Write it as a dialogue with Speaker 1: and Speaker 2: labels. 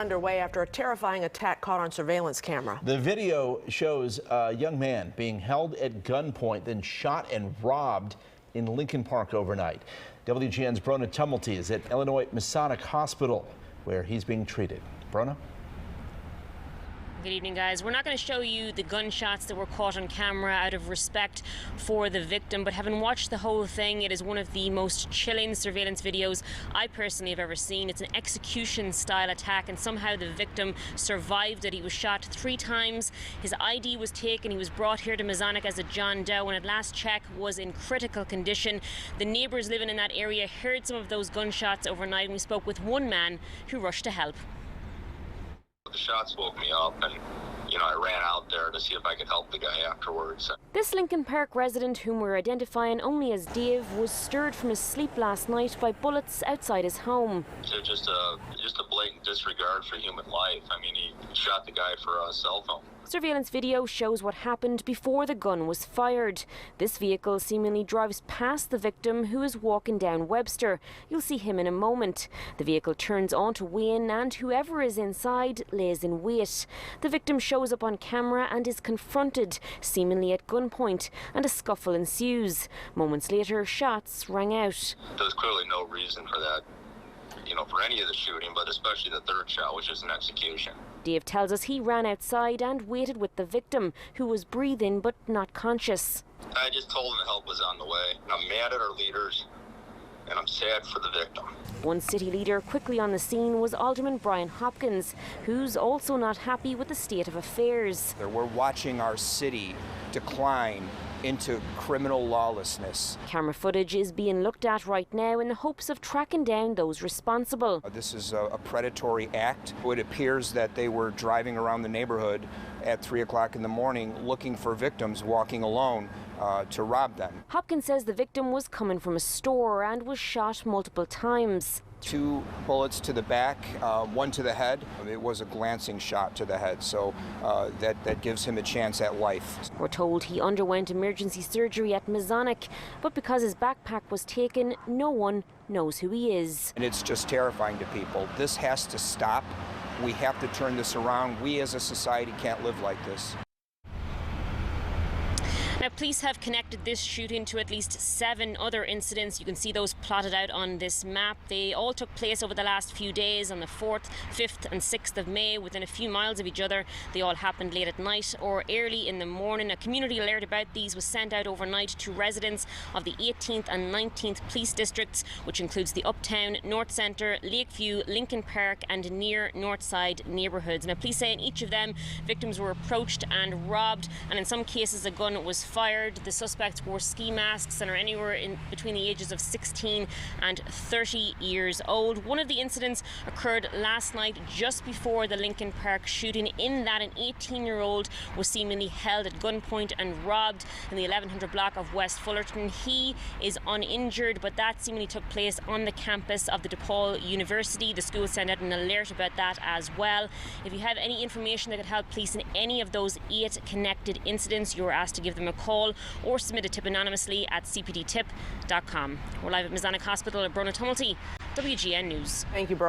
Speaker 1: Underway after a terrifying attack caught on surveillance camera.
Speaker 2: The video shows a young man being held at gunpoint, then shot and robbed in Lincoln Park overnight. WGN's Brona Tumulty is at Illinois Masonic Hospital, where he's being treated. Brona?
Speaker 3: Good evening, guys. We're not going to show you the gunshots that were caught on camera out of respect for the victim, but having watched the whole thing, it is one of the most chilling surveillance videos I personally have ever seen. It's an execution-style attack, and somehow the victim survived it. He was shot 3 times. His ID was taken. He was brought here to Masonic as a John Doe, and at last check was in critical condition. The neighbours living in that area heard some of those gunshots overnight, and we spoke with one man who rushed to help.
Speaker 4: The shots woke me up, and I ran out there to see if I could help the guy afterwards.
Speaker 3: This Lincoln Park resident, whom we're identifying only as Dave, was stirred from his sleep last night by bullets outside his home.
Speaker 4: So just a blatant disregard for human life. I mean, he shot the guy for a cell phone.
Speaker 3: Surveillance video shows what happened before the gun was fired. This vehicle seemingly drives past the victim, who is walking down Webster. You'll see him in a moment. The vehicle turns onto Wayne, and whoever is inside lays in wait. The victim shows up on camera and is confronted, seemingly at gunpoint, and a scuffle ensues. Moments later, shots rang out.
Speaker 4: There's clearly no reason for that, for any of the shooting, but especially the third shot, which is an execution.
Speaker 3: Dave tells us he ran outside and waited with the victim, who was breathing but not conscious.
Speaker 4: I just told him the help was on the way. I'm mad at our leaders, and I'm sad for the victim.
Speaker 3: One city leader quickly on the scene was Alderman Brian Hopkins, who's also not happy with the state of affairs.
Speaker 5: We're watching our city decline into criminal lawlessness.
Speaker 3: Camera footage is being looked at right now in the hopes of tracking down those responsible.
Speaker 5: This is a predatory act. It appears that they were driving around the neighborhood at 3 o'clock in the morning looking for victims walking alone to rob them.
Speaker 3: Hopkins says the victim was coming from a store and was shot multiple times.
Speaker 5: 2 bullets to the back, 1 to the head. It was a glancing shot to the head, so that gives him a chance at life.
Speaker 3: We're told he underwent emergency surgery at Masonic, but because his backpack was taken, no one knows who he is.
Speaker 5: And it's just terrifying to people. This has to stop. We have to turn this around. We as a society can't live like this.
Speaker 3: Now, police have connected this shooting to at least 7 other incidents. You can see those plotted out on this map. They all took place over the last few days on the 4th, 5th and 6th of May, within a few miles of each other. They all happened late at night or early in the morning. A community alert about these was sent out overnight to residents of the 18th and 19th police districts, which includes the Uptown, North Centre, Lakeview, Lincoln Park and near Northside neighbourhoods. Now, police say in each of them, victims were approached and robbed, and in some cases a gun was fired. The suspects wore ski masks and are anywhere in between the ages of 16 and 30 years old. One of the incidents occurred last night just before the Lincoln Park shooting, in that an 18-year-old was seemingly held at gunpoint and robbed in the 1100 block of West Fullerton. He is uninjured, but that seemingly took place on the campus of the DePaul University. The school sent out an alert about that as well. If you have any information that could help police in any of those 8 connected incidents, you're asked to give them a call or submit a tip anonymously at cpdtip.com. We're live at Masonic Hospital at Brona Tumulty, WGN News.
Speaker 1: Thank you, Bro.